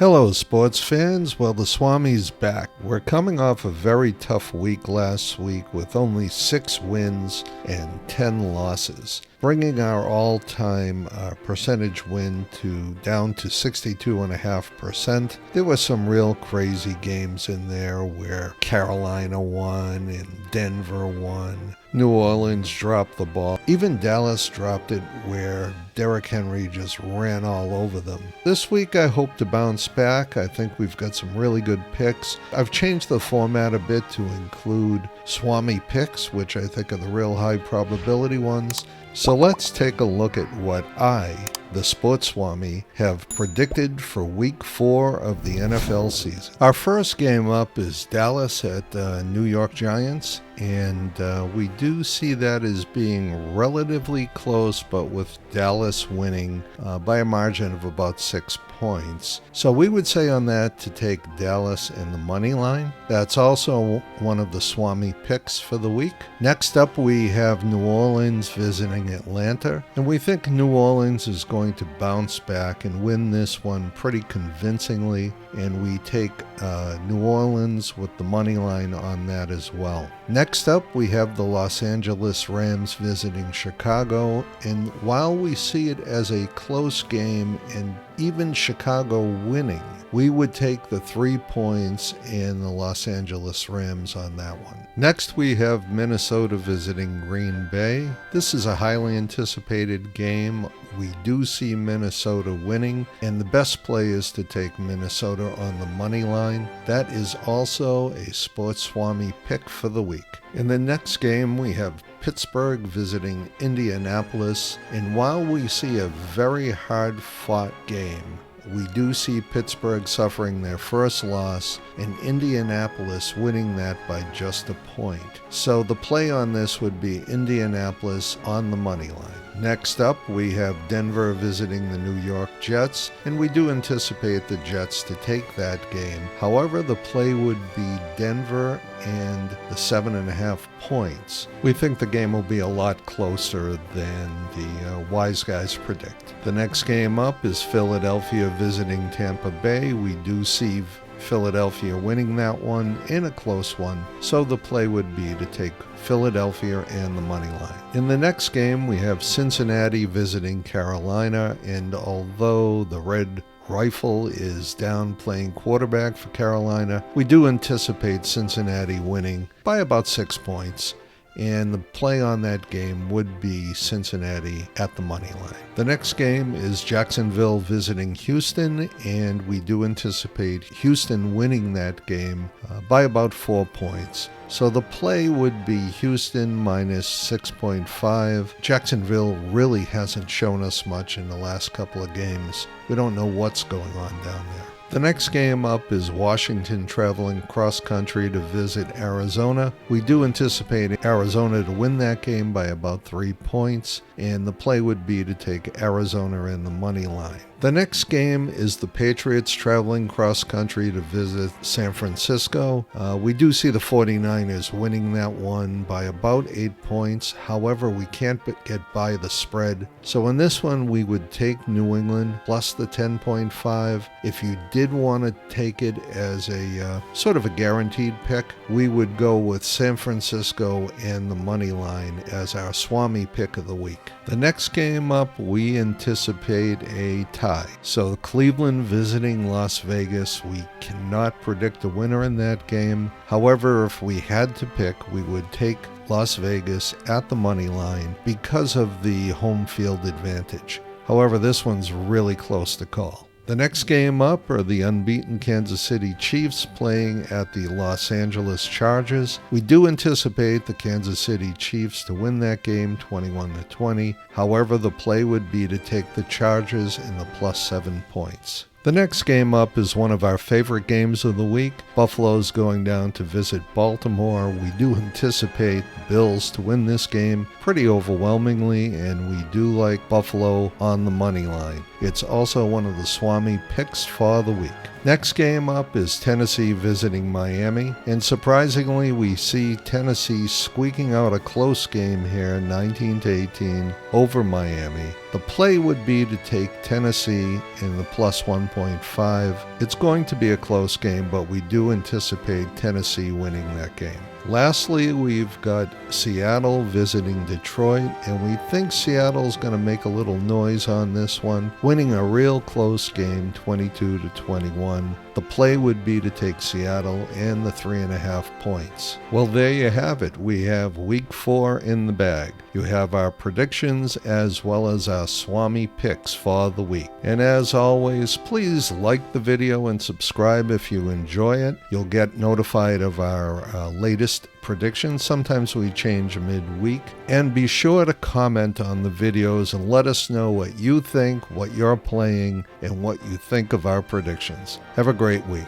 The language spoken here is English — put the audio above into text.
Hello, sports fans. Well, the Swami's back. We're coming off a very tough week last week with only 6 wins and 10 losses, bringing our all-time percentage win down to 62.5%. There were some real crazy games in there where Carolina won and Denver won. New Orleans dropped the ball. Even Dallas dropped it where Derrick Henry just ran all over them. This week I hope to bounce back. I think we've got some really good picks. I've changed the format a bit to include Swami picks, which I think are the real high probability ones. So let's take a look at what I, the Sports Swami, have predicted for Week 4 of the NFL season. Our first game up is Dallas at New York Giants, and we do see that as being relatively close, but with Dallas winning by a margin of about 6 points. So we would say on that to take Dallas in the money line. That's also one of the Swami picks for the week. Next up, we have New Orleans visiting Atlanta, and we think New Orleans is going to bounce back and win this one pretty convincingly, and we take New Orleans with the money line on that as well. Next up, we have the Los Angeles Rams visiting Chicago, and while we see it as a close game and even Chicago winning, we would take the 3 points and the Los Angeles Rams on that one. Next, we have Minnesota visiting Green Bay. This is a highly anticipated game. We do see Minnesota winning, and the best play is to take Minnesota on the money line. That is also a Sports Swami pick for the week. In the next game, we have Pittsburgh visiting Indianapolis, and while we see a very hard-fought game, we do see Pittsburgh suffering their first loss and Indianapolis winning that by just a point. So the play on this would be Indianapolis on the money line. Next up, we have Denver visiting the New York Jets, and we do anticipate the Jets to take that game. However, the play would be Denver and the 7.5 points. We think the game will be a lot closer than the wise guys predict. The next game up is Philadelphia visiting Tampa Bay. We do see Philadelphia winning that one in a close one, so the play would be to take Philadelphia and the money line. In the next game, we have Cincinnati visiting Carolina, and although the Red Rifle is down playing quarterback for Carolina, we do anticipate Cincinnati winning by about 6 points. And the play on that game would be Cincinnati at the money line. The next game is Jacksonville visiting Houston, and we do anticipate Houston winning that game by about 4 points. So the play would be Houston minus 6.5. Jacksonville really hasn't shown us much in the last couple of games. We don't know what's going on down there. The next game up is Washington traveling cross-country to visit Arizona. We do anticipate Arizona to win that game by about 3 points, and the play would be to take Arizona in the money line. The next game is the Patriots traveling cross-country to visit San Francisco. We do see the 49ers winning that one by about 8 points. However, we can't get by the spread. So in this one, we would take New England plus the 10.5. If you did want to take it as a sort of a guaranteed pick, we would go with San Francisco and the money line as our Swami pick of the week. The next game up, we anticipate a tie. So Cleveland visiting Las Vegas. We cannot predict a winner in that game. However, if we had to pick, we would take Las Vegas at the money line because of the home field advantage. However, this one's really close to call. The next game up are the unbeaten Kansas City Chiefs playing at the Los Angeles Chargers. We do anticipate the Kansas City Chiefs to win that game 21-20. However, the play would be to take the Chargers in the plus 7 points. The next game up is one of our favorite games of the week. Buffalo's going down to visit Baltimore. We do anticipate the Bills to win this game pretty overwhelmingly, and we do like Buffalo on the money line. It's also one of the Swami picks for the week. Next game up is Tennessee visiting Miami, and surprisingly we see Tennessee squeaking out a close game here, 19-18 over Miami. The play would be to take Tennessee in the plus 1.5. It's going to be a close game, but we do anticipate Tennessee winning that game. Lastly, we've got Seattle visiting Detroit, and we think Seattle's going to make a little noise on this one, winning a real close game, 22-21. The play would be to take Seattle and the 3.5 points. Well, there you have it. We have week 4 in the bag. You have our predictions as well as our Swami picks for the week. And as always, please like the video and subscribe if you enjoy it. You'll get notified of our latest predictions. Sometimes we change midweek. And be sure to comment on the videos and let us know what you think, what you're playing, and what you think of our predictions. Have a great week.